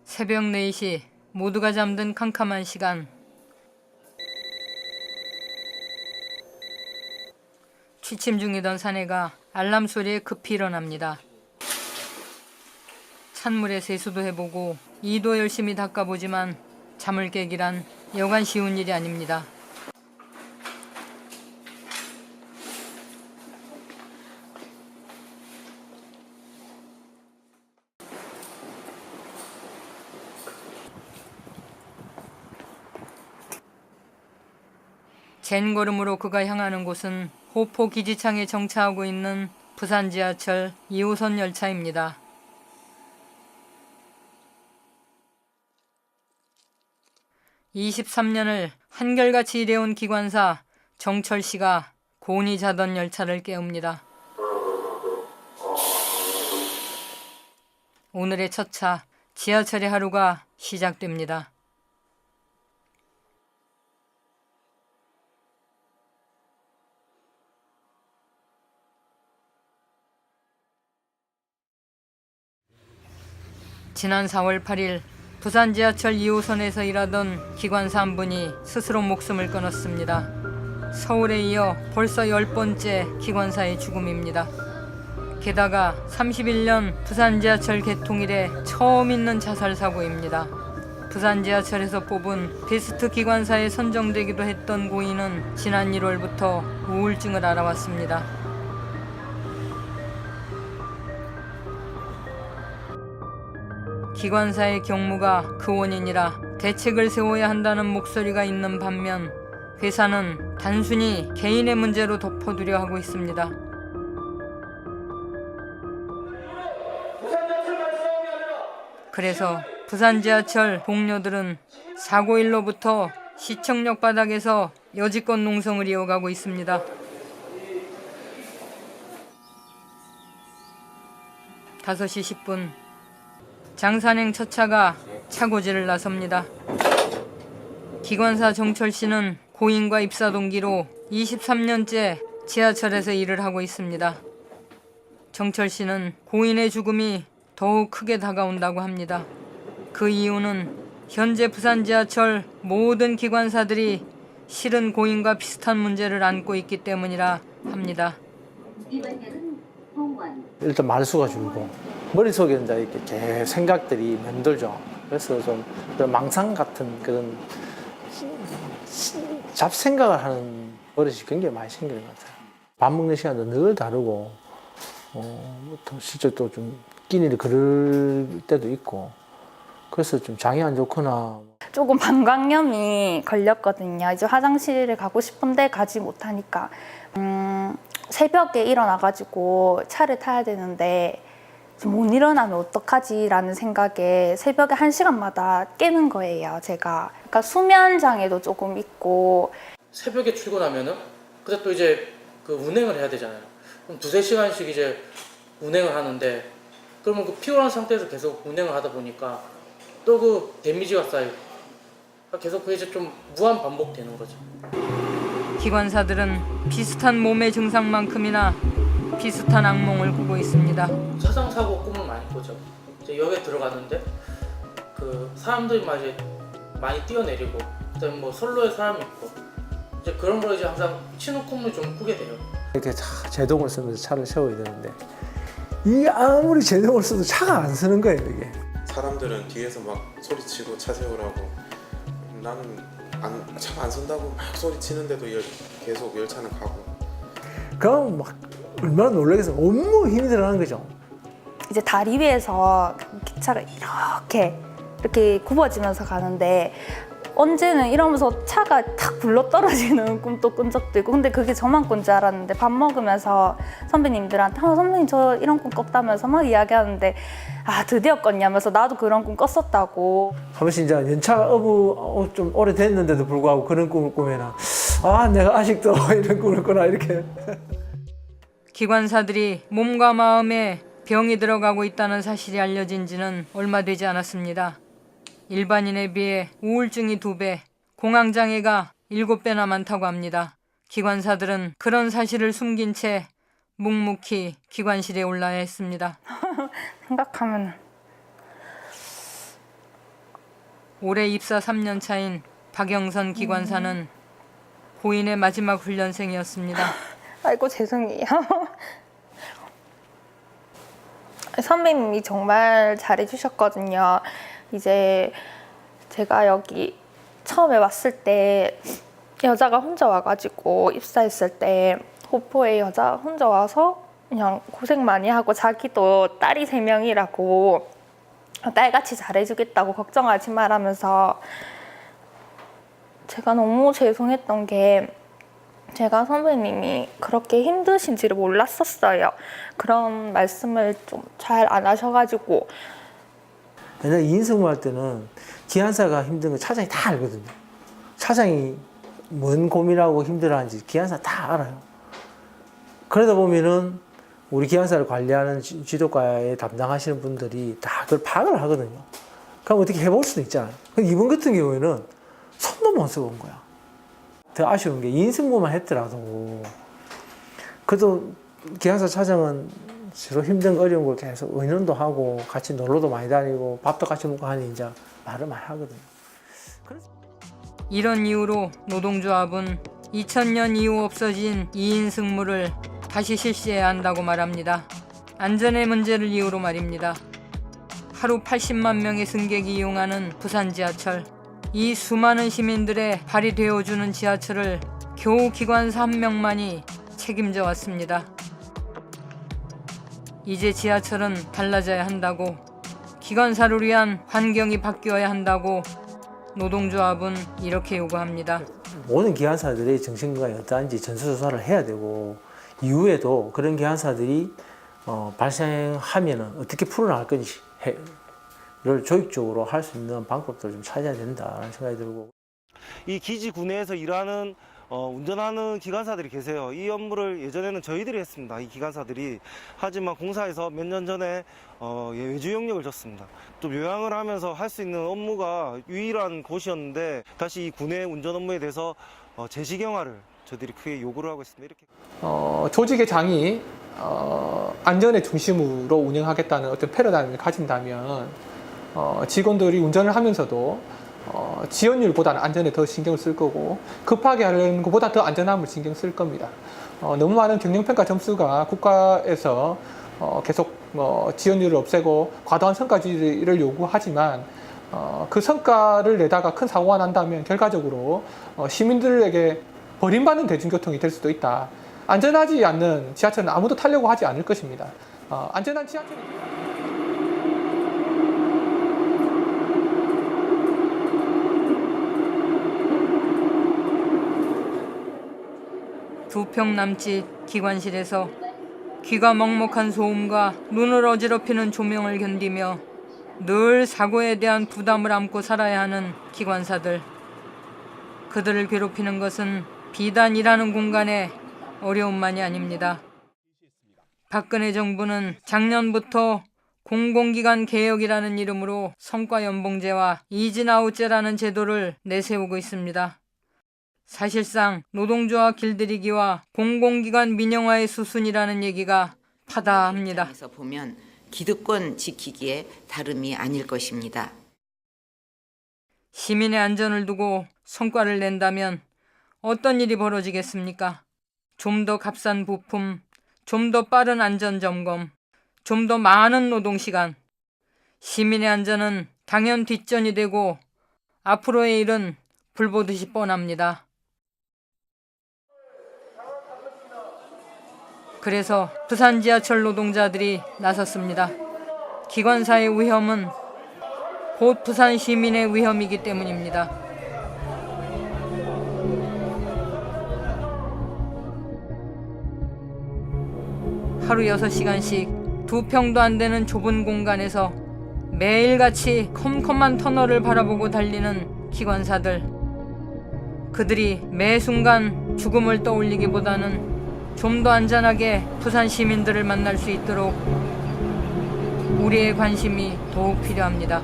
새벽 4시 모두가 잠든 캄캄한 시간. 취침 중이던 사내가 알람 소리에 급히 일어납니다. 찬물에 세수도 해보고 이도 열심히 닦아보지만 잠을 깨기란 여간 쉬운 일이 아닙니다. 젠걸음으로 그가 향하는 곳은 호포 기지창에 정차하고 있는 부산 지하철 2호선 열차입니다. (23년을) 한결같이 일해온 기관사 정철 씨가 곤히 자던 열차를 깨웁니다. 오늘의 첫 차, 지하철의 하루가 시작됩니다. 지난 4월 8일 부산 지하철 2호선에서 일하던 기관사 한 분이 스스로 목숨을 끊었습니다. 서울에 이어 벌써 10번째 기관사의 죽음입니다. 게다가 31년 부산 지하철 개통 이래 처음 있는 자살 사고입니다. 부산 지하철에서 뽑은 베스트 기관사에 선정되기도 했던 고인은 지난 1월부터 우울증을 앓아왔습니다. 기관사의 경무가 그 원인이라 대책을 세워야 한다는 목소리가 있는 반면 회사는 단순히 개인의 문제로 덮어두려 하고 있습니다. 그래서 부산 지하철 동료들은 사고일로부터 시청역 바닥에서 여지껏 농성을 이어가고 있습니다. 5시 10분 장산행 첫 차가 차고지를 나섭니다. 기관사 정철 씨는 고인과 입사 동기로 23년째 지하철에서 일을 하고 있습니다. 정철 씨는 고인의 죽음이 더욱 크게 다가온다고 합니다. 그 이유는 현재 부산 지하철 모든 기관사들이 실은 고인과 비슷한 문제를 안고 있기 때문이라 합니다. 일단 말수가 줄고 머릿속에 이제 이렇게 생각들이 맴돌죠. 그래서 좀 그런 망상 같은 그런 잡생각을 하는 버릇이 굉장히 많이 생기는 것 같아요. 밥 먹는 시간도 늘 다르고 실제 또 좀 끼니를 그럴 때도 있고 그래서 좀 장이 안 좋거나 조금 방광염이 걸렸거든요. 이제 화장실을 가고 싶은데 가지 못하니까 새벽에 일어나가지고 차를 타야 되는데 못 일어나면 어떡하지 라는 생각에 새벽에 1시간마다 깨는 거예요, 제가. 그러니까 수면 장애도 조금 있고. 새벽에 출근하면은 그때 또 이제 그 운행을 해야 되잖아요. 그럼 2-3시간씩 이제 운행을 하는데 그러면 그 피곤한 상태에서 계속 운행을 하다 보니까 또 그 데미지가 쌓이고 계속 그게 이제 좀 무한 반복되는 거죠. 기관사들은 비슷한 몸의 증상만큼이나 비슷한 악몽을 꾸고 있습니다. 사상 사고 꿈을 많이 꾸죠. 이제 역에 들어가는데 그 사람들이 막 이제 많이 뛰어내리고 그다음에 뭐 선로에 사람이 있고 이제 그런 걸 이제 항상 치는 꿈을 좀 꾸게 돼요. 이렇게 제동을 쓰면서 차를 세워야 되는데 이게 아무리 제동을 써도 차가 안 서는 거예요, 이게. 사람들은 뒤에서 막 소리치고 차 세우라고 나는 차가 안 선다고 막 소리치는데도 계속 열차는 가고 그럼 막 얼마나 놀라겠어요. 온몸 힘이 들어가는 거죠. 이제 다리 위에서 기차가 이렇게 굽어지면서 가는데 언제는 이러면서 차가 탁 굴러떨어지는 꿈도 꾼 적도 있고 근데 그게 저만 꾼 줄 알았는데 밥 먹으면서 선배님들한테 선배님 저 이런 꿈 꿨다면서 막 이야기하는데 아 드디어 꿨냐면서 나도 그런 꿈 꿨었다고. 한 번씩 이제 연차가 좀 오래됐는데도 불구하고 그런 꿈을 꾸면 내가 아직도 이런 꿈을 꾸나 이렇게. 기관사들이 몸과 마음에 병이 들어가고 있다는 사실이 알려진 지는 얼마 되지 않았습니다. 일반인에 비해 우울증이 2배, 공황장애가 7배나 많다고 합니다. 기관사들은 그런 사실을 숨긴 채 묵묵히 기관실에 올라야 했습니다. 생각하면 올해 입사 3년 차인 박영선 기관사는 고인의 마지막 훈련생이었습니다. 아이고 죄송해요. 선배님이 정말 잘해주셨거든요. 이제 제가 여기 처음에 왔을 때 여자가 혼자 와가지고 입사했을 때 호포에 여자 혼자 와서 그냥 고생 많이 하고 자기도 딸이 3명이라고 딸같이 잘해주겠다고 걱정하지 말라면서 제가 너무 죄송했던 게 제가 선배님이 그렇게 힘드신지를 몰랐었어요. 그런 말씀을 좀 잘 안 하셔가지고. 옛날에 2인 승무할 때는 기관사가 힘든 거 차장이 다 알거든요. 차장이 뭔 고민하고 힘들어하는지 기관사 다 알아요. 그러다 보면은 우리 기관사를 관리하는 지도과에 담당하시는 분들이 다 그걸 파악을 하거든요. 그럼 어떻게 해볼 수도 있잖아요. 근데 이번 같은 경우에는 손도 못 쓰고 온 거야. 더 아쉬운 게 2인 승무만 했더라도 그래도 기관사 차장은 주로 힘든 어려운 걸 계속 의논도 하고 같이 놀러도 많이 다니고 밥도 같이 먹고 하니 이제 말을 많이 하거든요. 이런 이유로 노동조합은 2000년 이후 없어진 2인 승무를 다시 실시해야 한다고 말합니다. 안전의 문제를 이유로 말입니다. 하루 80만 명의 승객이 이용하는 부산 지하철. 이 수많은 시민들의 발이 되어주는 지하철을 겨우 기관사 1명만이 책임져 왔습니다. 이제 지하철은 달라져야 한다고, 기관사를 위한 환경이 바뀌어야 한다고 노동조합은 이렇게 요구합니다. 모든 기관사들의 정신건강이 어떠한지 전수조사를 해야 되고 이후에도 그런 기관사들이 발생하면 어떻게 풀어나갈 건지를 조직적으로 할 수 있는 방법들을 좀 찾아야 된다는 생각이 들고. 이 기지 구내에서 일하는 운전하는 기관사들이 계세요. 이 업무를 예전에는 저희들이 했습니다. 이 기관사들이. 하지만 공사에서 몇 년 전에 외주 영역을 줬습니다. 좀 요양을 하면서 할 수 있는 업무가 유일한 곳이었는데 다시 이 구내 운전 업무에 대해서 재시경화를 저희들이 크게 요구를 하고 있습니다. 이렇게. 조직의 장이 안전의 중심으로 운영하겠다는 어떤 패러다임을 가진다면 직원들이 운전을 하면서도 지연율보다는 안전에 더 신경을 쓸 거고 급하게 하려는 것보다 더 안전함을 신경 쓸 겁니다. 너무 많은 경영평가 점수가 국가에서 계속 지연율을 없애고 과도한 성과지를 요구하지만 그 성과를 내다가 큰 사고가 난다면 결과적으로 시민들에게 버림받는 대중교통이 될 수도 있다. 안전하지 않는 지하철은 아무도 타려고 하지 않을 것입니다. 안전한 지하철이 두 평 남짓 기관실에서 귀가 먹먹한 소음과 눈을 어지럽히는 조명을 견디며 늘 사고에 대한 부담을 안고 살아야 하는 기관사들. 그들을 괴롭히는 것은 비단 일하는 공간의 어려움만이 아닙니다. 박근혜 정부는 작년부터 공공기관 개혁이라는 이름으로 성과연봉제와 이진아웃제라는 제도를 내세우고 있습니다. 사실상 노동조합 길들이기와 공공기관 민영화의 수순이라는 얘기가 파다합니다. 입장에서 보면 기득권 지키기에 다름이 아닐 것입니다. 시민의 안전을 두고 성과를 낸다면 어떤 일이 벌어지겠습니까? 좀 더 값싼 부품, 좀 더 빠른 안전점검, 좀 더 많은 노동시간. 시민의 안전은 당연 뒷전이 되고 앞으로의 일은 불보듯이 뻔합니다. 그래서 부산 지하철 노동자들이 나섰습니다. 기관사의 위험은 곧 부산 시민의 위험이기 때문입니다. 하루 6시간씩 2평도 안 되는 좁은 공간에서 매일같이 컴컴한 터널을 바라보고 달리는 기관사들. 그들이 매 순간 죽음을 떠올리기보다는 좀 더 안전하게 부산 시민들을 만날 수 있도록 우리의 관심이 더욱 필요합니다.